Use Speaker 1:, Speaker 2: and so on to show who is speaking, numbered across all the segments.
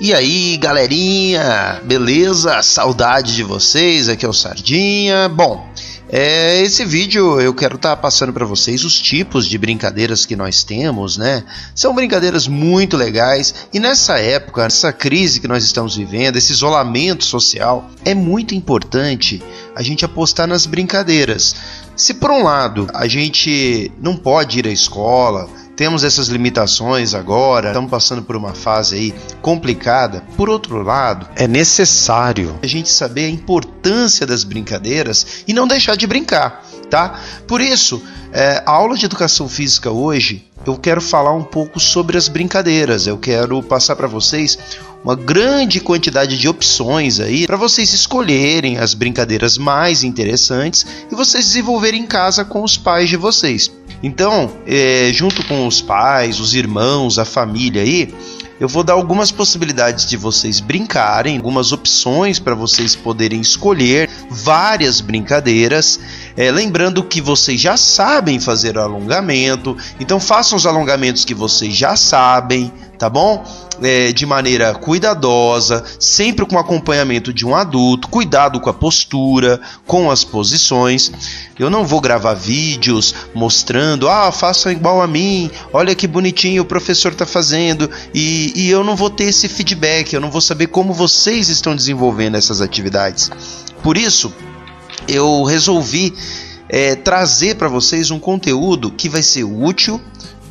Speaker 1: E aí, galerinha, beleza? Saudade de vocês, aqui é o Sardinha. Bom, esse vídeo eu quero estar passando para vocês os tipos de brincadeiras que nós temos, né? São brincadeiras muito legais e nessa época, nessa crise que nós estamos vivendo, esse isolamento social, é muito importante a gente apostar nas brincadeiras. Se por um lado a gente não pode ir à escola, temos essas limitações agora, estamos passando por uma fase aí complicada. Por outro lado, é necessário a gente saber a importância das brincadeiras e não deixar de brincar, tá? Por isso, a aula de educação física hoje, eu quero falar um pouco sobre as brincadeiras. Eu quero passar para vocês uma grande quantidade de opções aí para vocês escolherem as brincadeiras mais interessantes e vocês desenvolverem em casa com os pais de vocês. Então, junto com os pais, os irmãos, a família aí, eu vou dar algumas possibilidades de vocês brincarem, algumas opções para vocês poderem escolher várias brincadeiras. Lembrando que vocês já sabem fazer alongamento, então façam os alongamentos que vocês já sabem, tá bom? De maneira cuidadosa, sempre com acompanhamento de um adulto, cuidado com a postura, com as posições. Eu não vou gravar vídeos mostrando, façam igual a mim, olha que bonitinho o professor está fazendo, e eu não vou ter esse feedback, eu não vou saber como vocês estão desenvolvendo essas atividades. Por isso, eu resolvi trazer para vocês um conteúdo que vai ser útil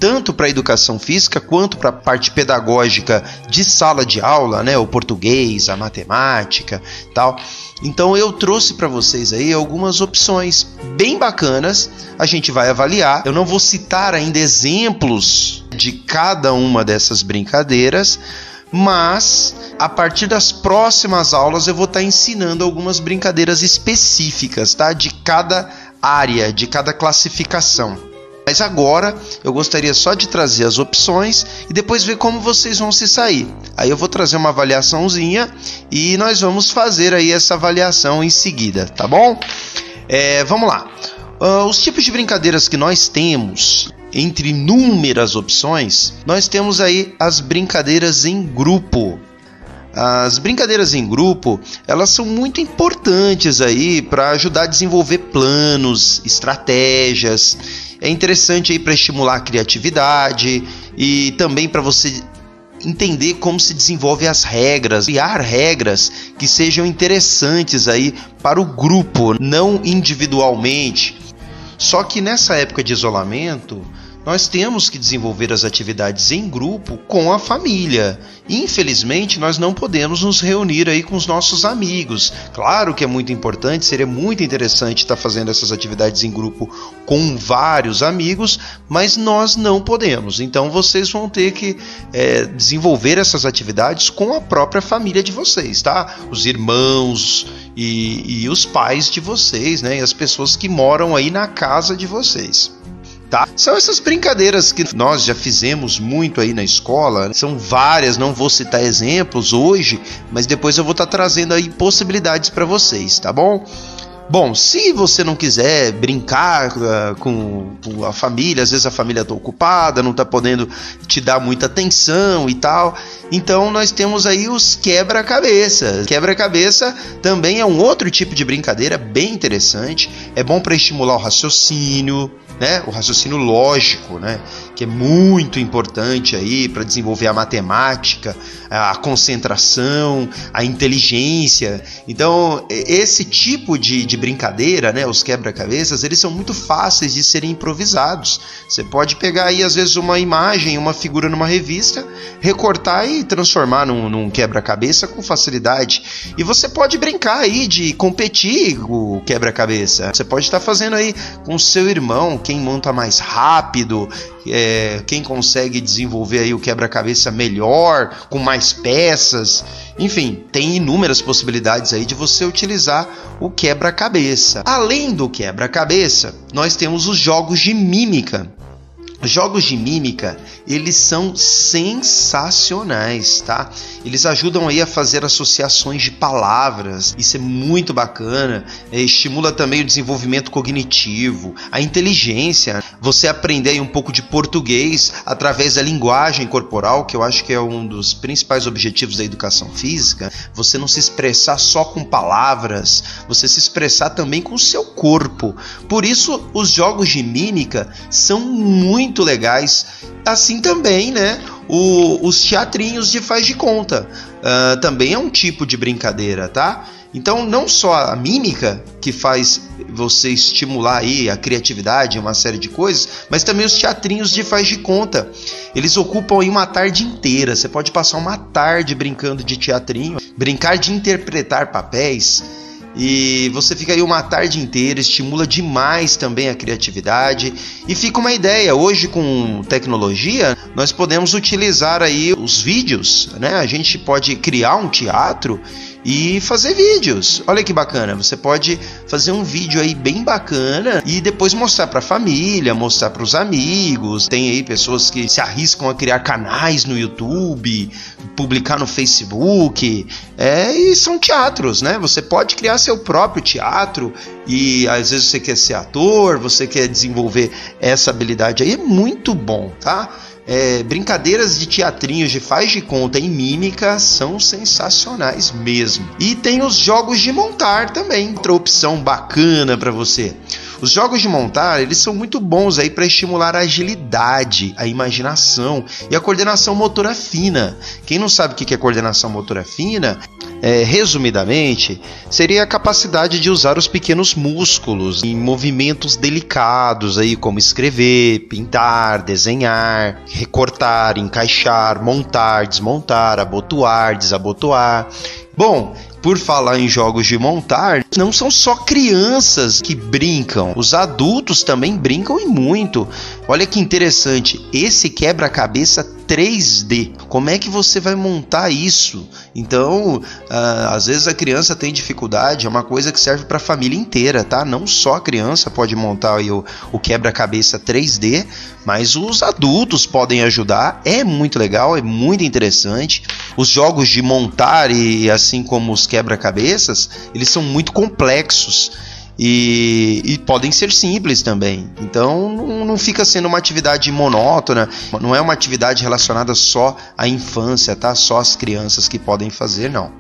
Speaker 1: tanto para a educação física quanto para a parte pedagógica de sala de aula, né? O português, a matemática, tal. Então eu trouxe para vocês aí algumas opções bem bacanas. A gente vai avaliar. Eu não vou citar ainda exemplos de cada uma dessas brincadeiras, mas a partir das próximas aulas eu vou estar ensinando algumas brincadeiras específicas, tá? De cada área, de cada classificação. Mas agora eu gostaria só de trazer as opções e depois ver como vocês vão se sair. Aí eu vou trazer uma avaliaçãozinha e nós vamos fazer aí essa avaliação em seguida, tá bom? Vamos lá. Os tipos de brincadeiras que nós temos, entre inúmeras opções, nós temos aí as brincadeiras em grupo. As brincadeiras em grupo, elas são muito importantes aí para ajudar a desenvolver planos, estratégias. É interessante aí para estimular a criatividade e também para você entender como se desenvolve as regras, criar regras que sejam interessantes aí para o grupo, não individualmente. Só que nessa época de isolamento, nós temos que desenvolver as atividades em grupo com a família. Infelizmente, nós não podemos nos reunir aí com os nossos amigos. Claro que é muito importante, seria muito interessante estar fazendo essas atividades em grupo com vários amigos, mas nós não podemos. Então, vocês vão ter que desenvolver essas atividades com a própria família de vocês, tá? Os irmãos e os pais de vocês, né? E as pessoas que moram aí na casa de vocês. Tá? São essas brincadeiras que nós já fizemos muito aí na escola. São várias, não vou citar exemplos hoje, mas depois eu vou estar trazendo aí possibilidades para vocês, tá bom? Bom, se você não quiser brincar com a família, às vezes a família está ocupada, não está podendo te dar muita atenção e tal, então nós temos aí os quebra-cabeça. Quebra-cabeça também é um outro tipo de brincadeira bem interessante, é bom para estimular o raciocínio, né? O raciocínio lógico, né? Que é muito importante aí para desenvolver a matemática, a concentração, a inteligência. Então, esse tipo de brincadeira, né? Os quebra-cabeças, eles são muito fáceis de serem improvisados. Você pode pegar aí, às vezes, uma imagem, uma figura numa revista, recortar e transformar num quebra-cabeça com facilidade. E você pode brincar aí de competir o quebra-cabeça. Você pode estar fazendo aí com o seu irmão, quem monta mais rápido, quem consegue desenvolver aí o quebra-cabeça melhor, com mais peças. Enfim, tem inúmeras possibilidades aí de você utilizar o quebra-cabeça. Além do quebra-cabeça, nós temos os jogos de mímica. Os jogos de mímica, eles são sensacionais, tá? Eles ajudam aí a fazer associações de palavras, isso é muito bacana, estimula também o desenvolvimento cognitivo, a inteligência. você aprender aí um pouco de português através da linguagem corporal, que eu acho que é um dos principais objetivos da educação física. Você não se expressar só com palavras, você se expressar também com o seu corpo. Por isso, os jogos de mímica são muito legais. Assim também, né? Os teatrinhos de faz de conta. Também é um tipo de brincadeira, tá? Então, não só a mímica, que faz você estimular aí a criatividade, uma série de coisas, mas também os teatrinhos de faz de conta. Eles ocupam aí uma tarde inteira. Você pode passar uma tarde brincando de teatrinho, brincar de interpretar papéis. E você fica aí uma tarde inteira, estimula demais também a criatividade. E fica uma ideia, hoje com tecnologia, nós podemos utilizar aí os vídeos, né? A gente pode criar um teatro e fazer vídeos. Olha que bacana, você pode fazer um vídeo aí bem bacana e depois mostrar para a família, mostrar para os amigos. Tem aí pessoas que se arriscam a criar canais no YouTube, publicar no Facebook, e são teatros, né? Você pode criar seu próprio teatro e às vezes você quer ser ator, você quer desenvolver essa habilidade aí, é muito bom, tá? Brincadeiras de teatrinhos de faz de conta e mímica são sensacionais mesmo. E tem os jogos de montar também, outra opção bacana para você. Os jogos de montar, eles são muito bons aí para estimular a agilidade, a imaginação e a coordenação motora fina. Quem não sabe o que é coordenação motora fina, resumidamente, seria a capacidade de usar os pequenos músculos em movimentos delicados, aí, como escrever, pintar, desenhar, recortar, encaixar, montar, desmontar, abotoar, desabotoar. Bom, por falar em jogos de montar, não são só crianças que brincam, os adultos também brincam e muito. Olha que interessante, esse quebra-cabeça 3D, como é que você vai montar isso? Então, às vezes a criança tem dificuldade, é uma coisa que serve para a família inteira, tá? Não só a criança pode montar aí o quebra-cabeça 3D, mas os adultos podem ajudar, é muito legal, é muito interessante. Os jogos de montar e assim como os quebra-cabeças, eles são muito complexos. E podem ser simples também. Então não fica sendo uma atividade monótona, não é uma atividade relacionada só à infância, tá? Só as crianças que podem fazer, não.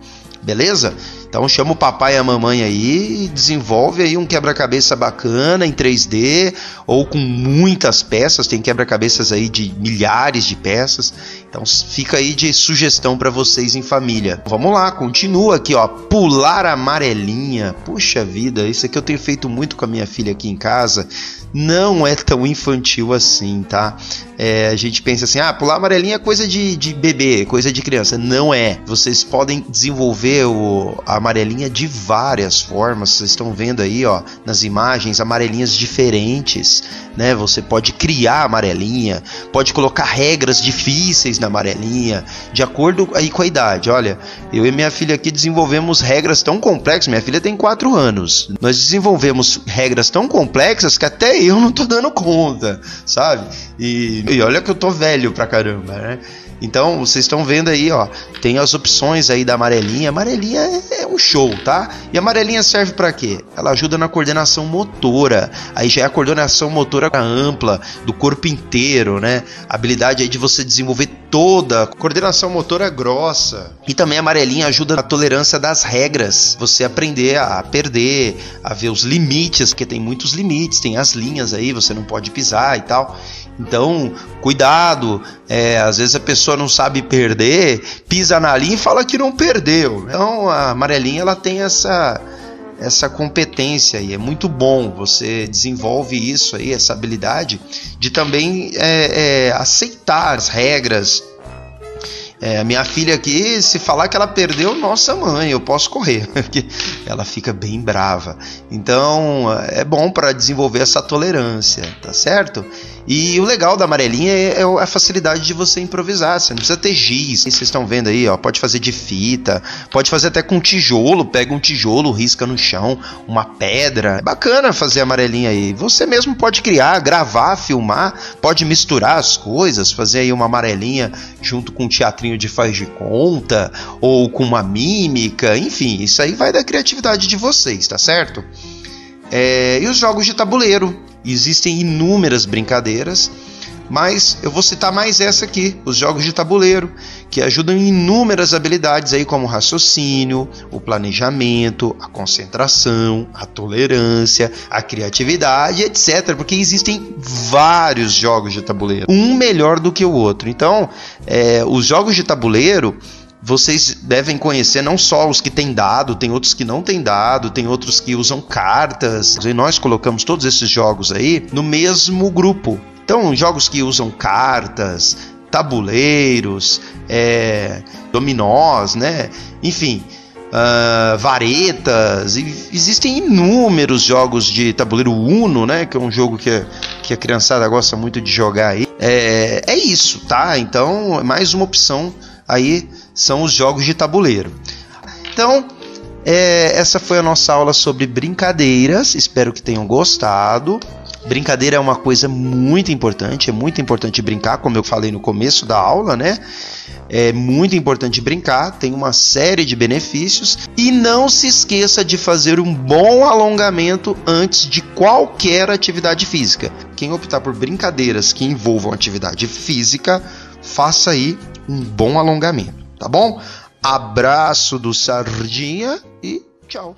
Speaker 1: Beleza? Então chama o papai e a mamãe aí e desenvolve aí um quebra-cabeça bacana em 3D ou com muitas peças. Tem quebra-cabeças aí de milhares de peças. Então fica aí de sugestão para vocês em família. Vamos lá, continua aqui, ó. Pular amarelinha. Puxa vida, isso aqui eu tenho feito muito com a minha filha aqui em casa. Não é tão infantil assim, tá? A gente pensa assim, pular amarelinha é coisa de bebê, coisa de criança. Não é. Vocês podem desenvolver a amarelinha de várias formas. Vocês estão vendo aí, ó, nas imagens, amarelinhas diferentes, né? Você pode criar amarelinha, pode colocar regras difíceis na amarelinha, de acordo aí com a idade. Olha, eu e minha filha aqui desenvolvemos regras tão complexas. Minha filha tem 4 anos. Nós desenvolvemos regras tão complexas que até eu não tô dando conta, sabe? E olha que eu tô velho pra caramba, né? Então, vocês estão vendo aí, ó, tem as opções aí da amarelinha. Amarelinha é um show, tá? E a amarelinha serve para quê? Ela ajuda na coordenação motora. Aí já é a coordenação motora ampla do corpo inteiro, né? A habilidade aí de você desenvolver toda a coordenação motora grossa. E também a amarelinha ajuda na tolerância das regras. Você aprender a perder, a ver os limites, porque tem muitos limites, tem as linhas aí, você não pode pisar e tal. Então, cuidado, às vezes a pessoa não sabe perder, pisa na linha e fala que não perdeu. Então, a amarelinha ela tem essa competência e é muito bom, você desenvolve isso aí, essa habilidade de também aceitar as regras. A minha filha aqui, se falar que ela perdeu, nossa mãe, eu posso correr, porque ela fica bem brava. Então é bom para desenvolver essa tolerância, tá certo? E o legal da amarelinha é a facilidade de você improvisar. Você não precisa ter giz. Vocês estão vendo aí, ó, pode fazer de fita, pode fazer até com tijolo. Pega um tijolo, risca no chão, uma pedra. É bacana fazer amarelinha aí. Você mesmo pode criar, gravar, filmar, pode misturar as coisas, fazer aí uma amarelinha junto com um teatrinho de faz de conta ou com uma mímica. Enfim, isso aí vai da criatividade de vocês, tá certo? E os jogos de tabuleiro. existem inúmeras brincadeiras, mas eu vou citar mais essa aqui, os jogos de tabuleiro, que ajudam em inúmeras habilidades aí, como o raciocínio, o planejamento, a concentração, a tolerância, a criatividade, etc. Porque existem vários jogos de tabuleiro, um melhor do que o outro. Então, os jogos de tabuleiro, vocês devem conhecer não só os que têm dado, tem outros que não têm dado, tem outros que usam cartas, e nós colocamos todos esses jogos aí no mesmo grupo. Então, jogos que usam cartas, tabuleiros, dominós, né? Enfim, varetas, existem inúmeros jogos de tabuleiro. Uno, né? Que é um jogo que a criançada gosta muito de jogar aí. É isso, tá? Então, mais uma opção aí são os jogos de tabuleiro. Então, essa foi a nossa aula sobre brincadeiras. Espero que tenham gostado. Brincadeira é uma coisa muito importante, é muito importante brincar, como eu falei no começo da aula, né? É muito importante brincar, tem uma série de benefícios. E não se esqueça de fazer um bom alongamento antes de qualquer atividade física. Quem optar por brincadeiras que envolvam atividade física, faça aí um bom alongamento, tá bom? Abraço do Sardinha e tchau!